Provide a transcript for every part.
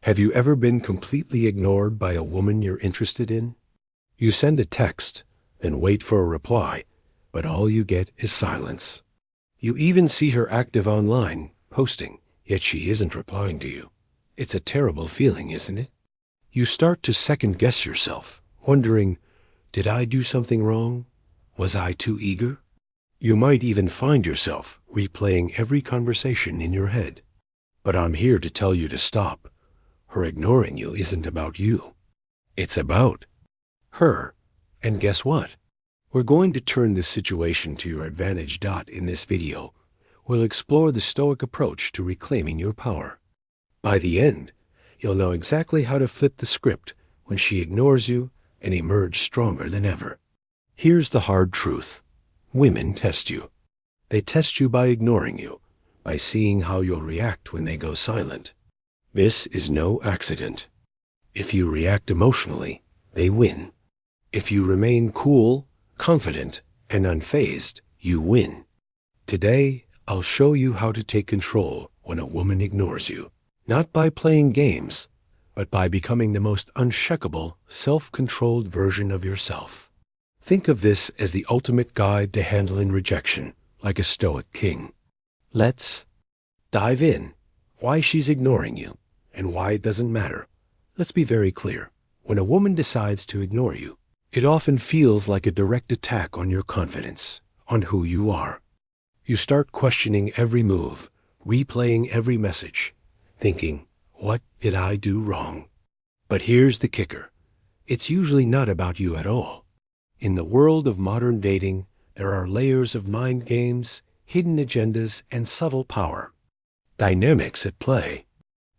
Have you ever been completely ignored by a woman you're interested in? You send a text, then wait for a reply, but all you get is silence. You even see her active online, posting, yet she isn't replying to you. It's a terrible feeling, isn't it? You start to second-guess yourself, wondering, did I do something wrong? Was I too eager? You might even find yourself replaying every conversation in your head. But I'm here to tell you to stop. Her ignoring you isn't about you. It's about her. And guess what? We're going to turn this situation to your advantage. In this video, we'll explore the Stoic approach to reclaiming your power. By the end, you'll know exactly how to flip the script when she ignores you and emerge stronger than ever. Here's the hard truth. Women test you. They test you by ignoring you, by seeing how you'll react when they go silent. This is no accident. If you react emotionally, they win. If you remain cool, confident, and unfazed, you win. Today, I'll show you how to take control when a woman ignores you, not by playing games, but by becoming the most unshakable, self-controlled version of yourself. Think of this as the ultimate guide to handling rejection, like a Stoic king. Let's dive in. Why she's ignoring you, and why it doesn't matter. Let's be very clear. When a woman decides to ignore you, it often feels like a direct attack on your confidence, on who you are. You start questioning every move, replaying every message, thinking, what did I do wrong? But here's the kicker. It's usually not about you at all. In the world of modern dating, there are layers of mind games, hidden agendas, and subtle power. Dynamics at play.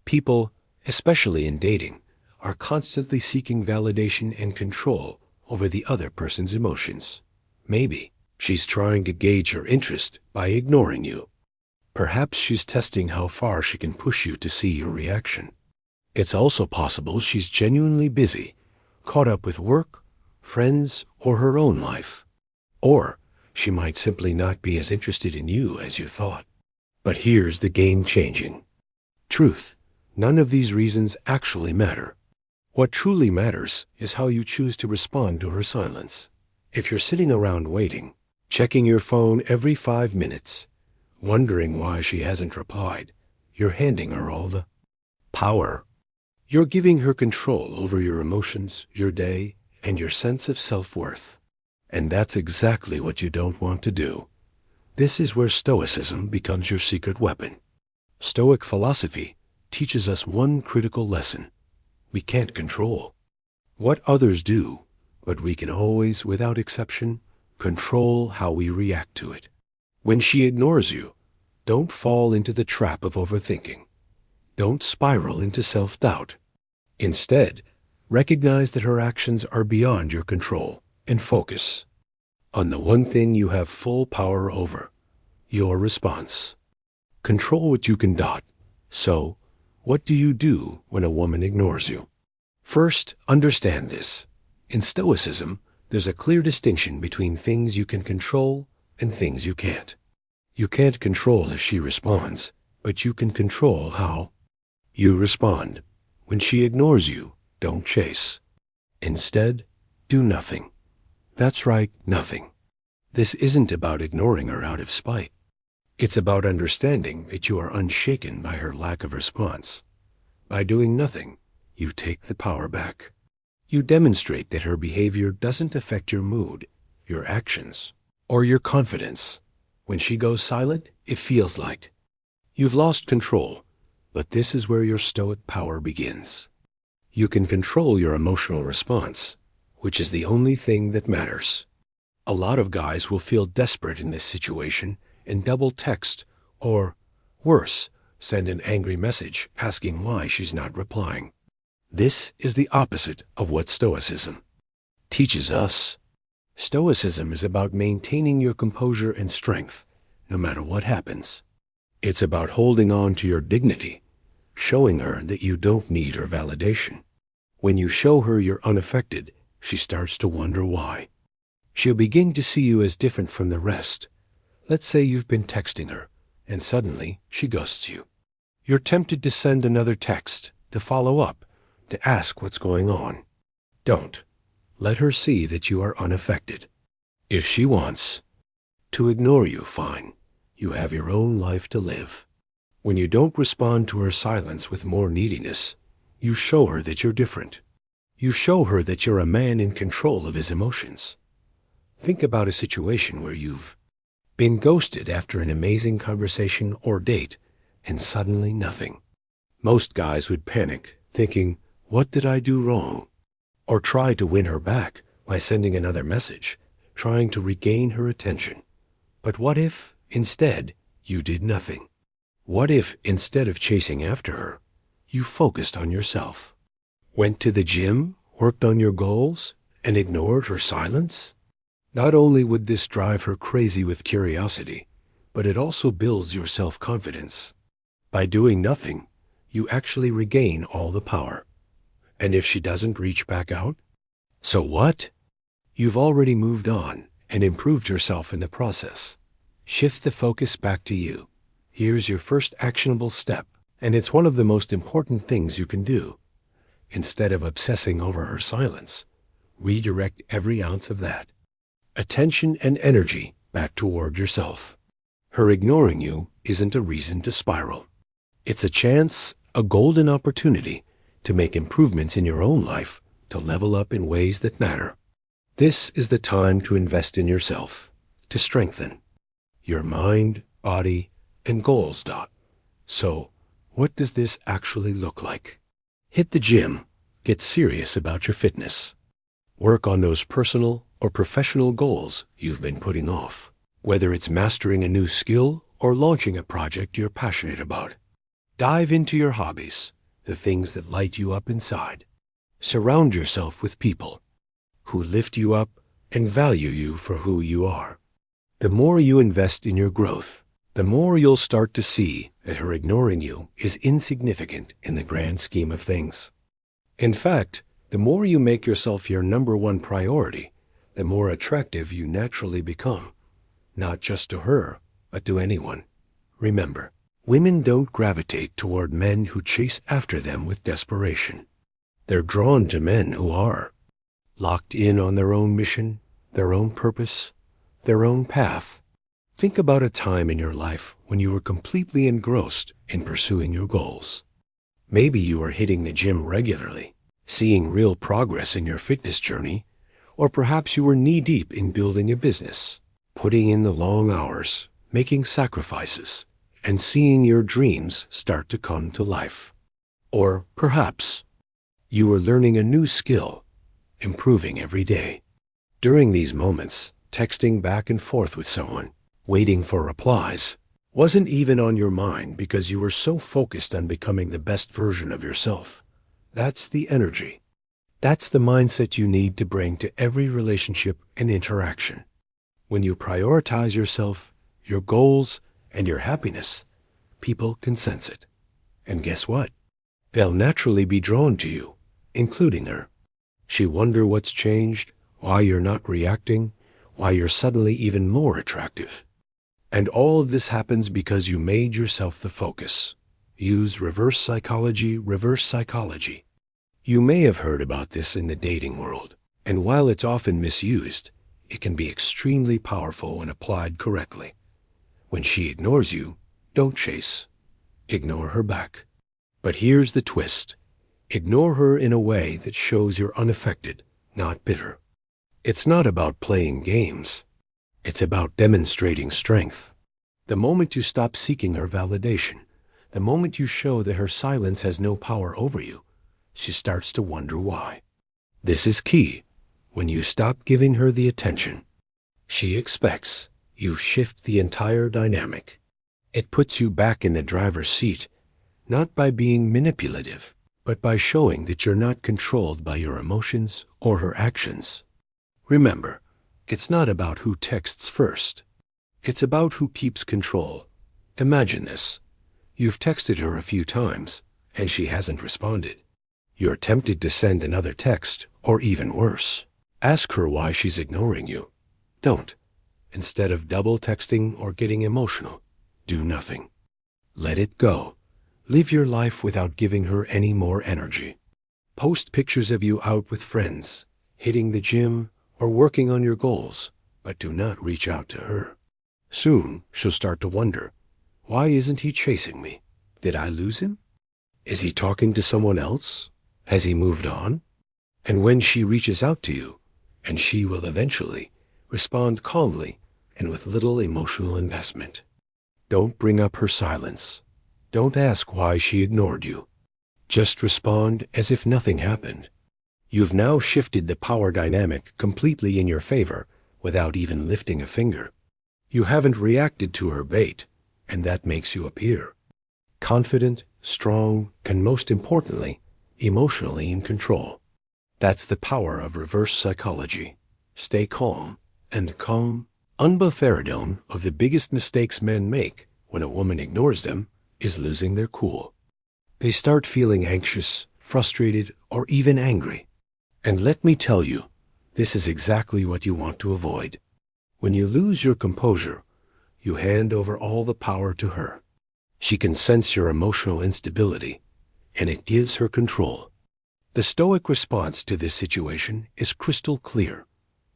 People, especially in dating, are constantly seeking validation and control over the other person's emotions. Maybe she's trying to gauge your interest by ignoring you. Perhaps she's testing how far she can push you to see your reaction. It's also possible she's genuinely busy, caught up with work, friends, or her own life. Or she might simply not be as interested in you as you thought. But here's the game-changing truth. None of these reasons actually matter. What truly matters is how you choose to respond to her silence. If you're sitting around waiting, checking your phone every 5 minutes, wondering why she hasn't replied, you're handing her all the power. You're giving her control over your emotions, your day, and your sense of self-worth. And that's exactly what you don't want to do. This is where Stoicism becomes your secret weapon. Stoic philosophy teaches us one critical lesson. We can't control what others do, but we can always, without exception, control how we react to it. When she ignores you, don't fall into the trap of overthinking. Don't spiral into self-doubt. Instead, recognize that her actions are beyond your control and focus on the one thing you have full power over, your response. Control what you can. So, what do you do when a woman ignores you? First, understand this. In Stoicism, there's a clear distinction between things you can control and things you can't. You can't control if she responds, but you can control how you respond. When she ignores you, don't chase. Instead, do nothing. That's right, nothing. This isn't about ignoring her out of spite. It's about understanding that you are unshaken by her lack of response. By doing nothing, you take the power back. You demonstrate that her behavior doesn't affect your mood, your actions, or your confidence. When she goes silent, it feels like you've lost control, but this is where your Stoic power begins. You can control your emotional response, which is the only thing that matters. A lot of guys will feel desperate in this situation and double text, or, worse, send an angry message asking why she's not replying. This is the opposite of what Stoicism teaches us. Stoicism is about maintaining your composure and strength, no matter what happens. It's about holding on to your dignity, showing her that you don't need her validation. When you show her you're unaffected, she starts to wonder why. She'll begin to see you as different from the rest. Let's say you've been texting her, and suddenly she ghosts you. You're tempted to send another text, to follow up, to ask what's going on. Don't. Let her see that you are unaffected. If she wants to ignore you, fine. You have your own life to live. When you don't respond to her silence with more neediness, you show her that you're different. You show her that you're a man in control of his emotions. Think about a situation where you've been ghosted after an amazing conversation or date, and suddenly nothing. Most guys would panic, thinking, "What did I do wrong?" Or try to win her back by sending another message, trying to regain her attention. But what if, instead, you did nothing? What if, instead of chasing after her, you focused on yourself? Went to the gym, worked on your goals, and ignored her silence? Not only would this drive her crazy with curiosity, but it also builds your self-confidence. By doing nothing, you actually regain all the power. And if she doesn't reach back out, so what? You've already moved on and improved yourself in the process. Shift the focus back to you. Here's your first actionable step, and it's one of the most important things you can do. Instead of obsessing over her silence, redirect every ounce of that attention and energy back toward yourself. Her ignoring you isn't a reason to spiral. It's a chance, a golden opportunity to make improvements in your own life, to level up in ways that matter. This is the time to invest in yourself, to strengthen your mind, body, and goals. So, what does this actually look like? Hit the gym. Get serious about your fitness. Work on those personal or professional goals you've been putting off, whether it's mastering a new skill or launching a project you're passionate about. Dive into your hobbies, the things that light you up inside. Surround yourself with people who lift you up and value you for who you are. The more you invest in your growth, the more you'll start to see that her ignoring you is insignificant in the grand scheme of things. In fact, the more you make yourself your number one priority, the more attractive you naturally become, not just to her, but to anyone. Remember, women don't gravitate toward men who chase after them with desperation. They're drawn to men who are locked in on their own mission, their own purpose, their own path. Think about a time in your life when you were completely engrossed in pursuing your goals. Maybe you are hitting the gym regularly, seeing real progress in your fitness journey, or perhaps you were knee-deep in building a business, putting in the long hours, making sacrifices, and seeing your dreams start to come to life. Or perhaps you were learning a new skill, improving every day. During these moments, texting back and forth with someone, waiting for replies, wasn't even on your mind because you were so focused on becoming the best version of yourself. That's the energy. That's the mindset you need to bring to every relationship and interaction. When you prioritize yourself, your goals, and your happiness, people can sense it. And guess what? They'll naturally be drawn to you, including her. She wonder what's changed, why you're not reacting, why you're suddenly even more attractive. And all of this happens because you made yourself the focus. Use reverse psychology, reverse psychology. You may have heard about this in the dating world, and while it's often misused, it can be extremely powerful when applied correctly. When she ignores you, don't chase. Ignore her back. But here's the twist. Ignore her in a way that shows you're unaffected, not bitter. It's not about playing games. It's about demonstrating strength. The moment you stop seeking her validation, the moment you show that her silence has no power over you, she starts to wonder why. This is key. When you stop giving her the attention she expects, you shift the entire dynamic. It puts you back in the driver's seat, not by being manipulative, but by showing that you're not controlled by your emotions or her actions. Remember, it's not about who texts first. It's about who keeps control. Imagine this. You've texted her a few times, and she hasn't responded. You're tempted to send another text, or even worse. Ask her why she's ignoring you. Don't. Instead of double texting or getting emotional, do nothing. Let it go. Live your life without giving her any more energy. Post pictures of you out with friends, hitting the gym, or working on your goals, but do not reach out to her. Soon she'll start to wonder, why isn't he chasing me? Did I lose him? Is he talking to someone else? Has he moved on? And when she reaches out to you, and she will eventually, respond calmly and with little emotional investment. Don't bring up her silence. Don't ask why she ignored you. Just respond as if nothing happened. You've now shifted the power dynamic completely in your favor without even lifting a finger. You haven't reacted to her bait, and that makes you appear confident, strong, and most importantly, emotionally in control. That's the power of reverse psychology. Stay calm, and calm, unbufferidone of the biggest mistakes men make when a woman ignores them is losing their cool. They start feeling anxious, frustrated, or even angry. And let me tell you, this is exactly what you want to avoid. When you lose your composure, you hand over all the power to her. She can sense your emotional instability, and it gives her control. The Stoic response to this situation is crystal clear.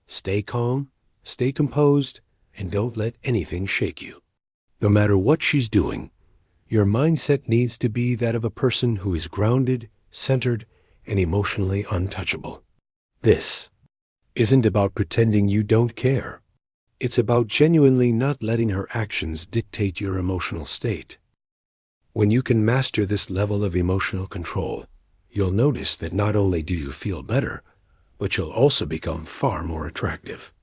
Stay calm, stay composed, and don't let anything shake you. No matter what she's doing, your mindset needs to be that of a person who is grounded, centered, and emotionally untouchable. This isn't about pretending you don't care. It's about genuinely not letting her actions dictate your emotional state. When you can master this level of emotional control, you'll notice that not only do you feel better, but you'll also become far more attractive.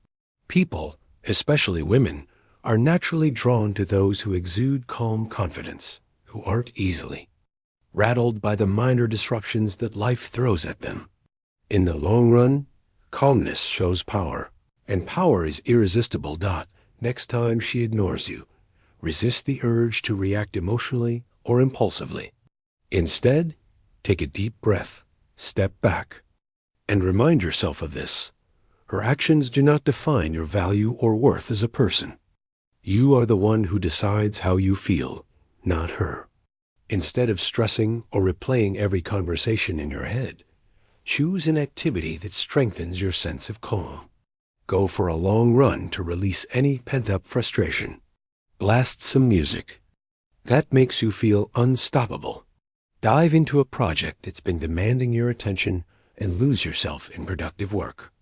People, especially women, are naturally drawn to those who exude calm confidence, who aren't easily rattled by the minor disruptions that life throws at them. In the long run, calmness shows power, and power is irresistible. Next time she ignores you, resist the urge to react emotionally or impulsively. Instead, take a deep breath, step back, and remind yourself of this. Her actions do not define your value or worth as a person. You are the one who decides how you feel, not her. Instead of stressing or replaying every conversation in your head, choose an activity that strengthens your sense of calm. Go for a long run to release any pent-up frustration. Blast some music. That makes you feel unstoppable. Dive into a project that's been demanding your attention and lose yourself in productive work.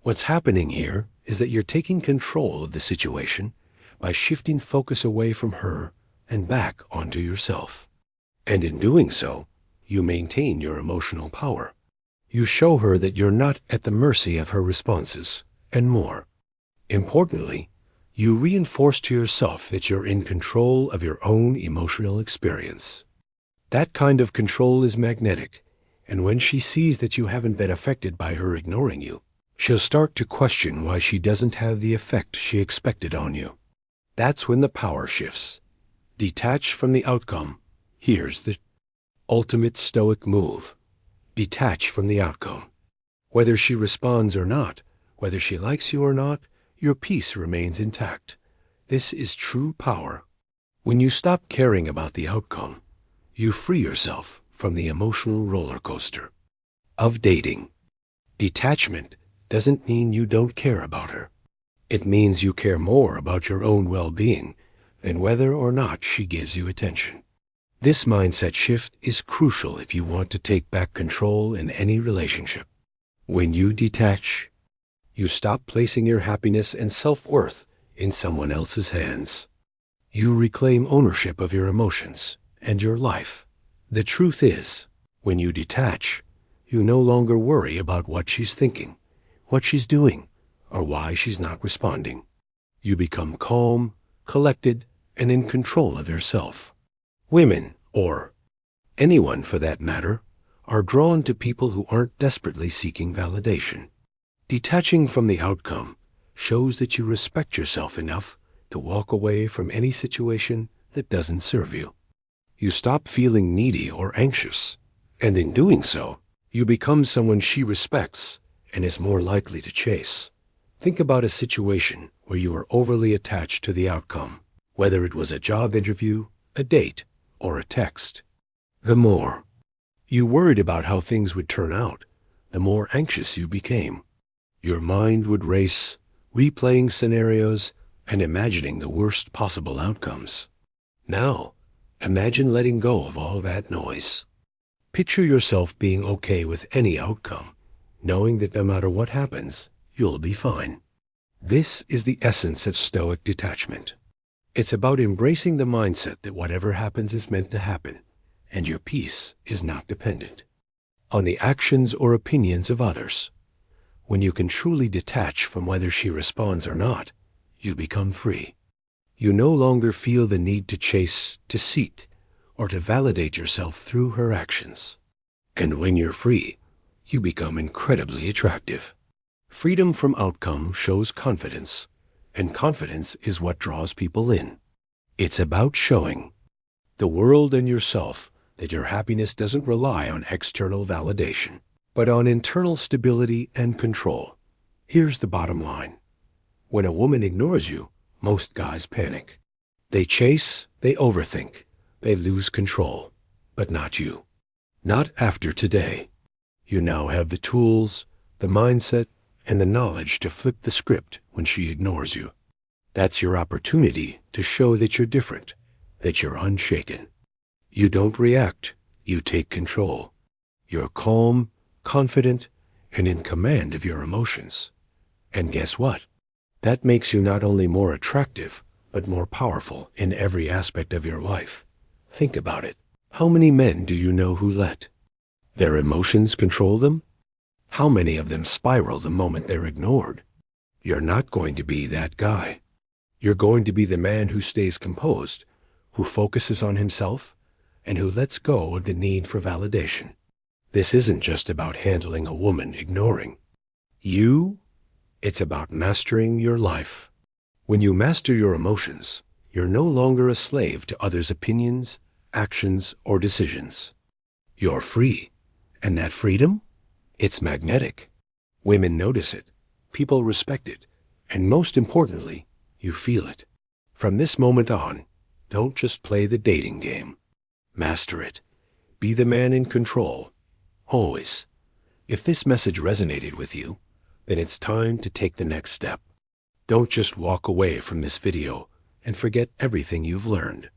What's happening here is that you're taking control of the situation by shifting focus away from her and back onto yourself. And in doing so, you maintain your emotional power. You show her that you're not at the mercy of her responses, and more. Importantly, you reinforce to yourself that you're in control of your own emotional experience. That kind of control is magnetic, and when she sees that you haven't been affected by her ignoring you, she'll start to question why she doesn't have the effect she expected on you. That's when the power shifts. Detach from the outcome. Here's the ultimate Stoic move. Detach from the outcome. Whether she responds or not, whether she likes you or not, your peace remains intact. This is true power. When you stop caring about the outcome, you free yourself from the emotional roller coaster of dating. Detachment doesn't mean you don't care about her. It means you care more about your own well-being than whether or not she gives you attention. This mindset shift is crucial if you want to take back control in any relationship. When you detach, you stop placing your happiness and self-worth in someone else's hands. You reclaim ownership of your emotions and your life. The truth is, when you detach, you no longer worry about what she's thinking, what she's doing, or why she's not responding. You become calm, collected, and in control of yourself. Women, or anyone for that matter, are drawn to people who aren't desperately seeking validation. Detaching from the outcome shows that you respect yourself enough to walk away from any situation that doesn't serve you. You stop feeling needy or anxious, and in doing so, you become someone she respects and is more likely to chase. Think about a situation where you are overly attached to the outcome, whether it was a job interview, a date, or a text. The more you worried about how things would turn out, the more anxious you became. Your mind would race, replaying scenarios and imagining the worst possible outcomes. Now, imagine letting go of all that noise. Picture yourself being okay with any outcome, knowing that no matter what happens, you'll be fine. This is the essence of Stoic detachment. It's about embracing the mindset that whatever happens is meant to happen, and your peace is not dependent on the actions or opinions of others. When you can truly detach from whether she responds or not, you become free. You no longer feel the need to chase, to seek, or to validate yourself through her actions. And when you're free, you become incredibly attractive. Freedom from outcome shows confidence, and confidence is what draws people in. It's about showing the world and yourself that your happiness doesn't rely on external validation, but on internal stability and control. Here's the bottom line. When a woman ignores you, most guys panic. They chase, they overthink, they lose control, but not you. Not after today. You now have the tools, the mindset, and the knowledge to flip the script when she ignores you. That's your opportunity to show that you're different, that you're unshaken. You don't react, you take control. You're calm, confident, and in command of your emotions. And guess what? That makes you not only more attractive, but more powerful in every aspect of your life. Think about it. How many men do you know who let their emotions control them? How many of them spiral the moment they're ignored? You're not going to be that guy. You're going to be the man who stays composed, who focuses on himself, and who lets go of the need for validation. This isn't just about handling a woman ignoring you. It's about mastering your life. When you master your emotions, you're no longer a slave to others' opinions, actions, or decisions. You're free. And that freedom? It's magnetic. Women notice it, people respect it, and most importantly, you feel it. From this moment on, don't just play the dating game. Master it. Be the man in control. Always. If this message resonated with you, then it's time to take the next step. Don't just walk away from this video and forget everything you've learned.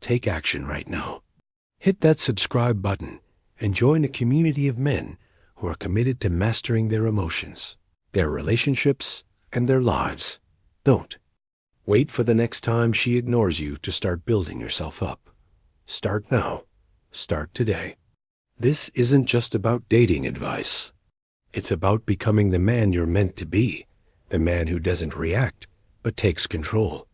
Take action right now. Hit that subscribe button and join a community of men who are committed to mastering their emotions, their relationships, and their lives. Don't wait for the next time she ignores you to start building yourself up. Start now. Start today. This isn't just about dating advice. It's about becoming the man you're meant to be, the man who doesn't react, but takes control.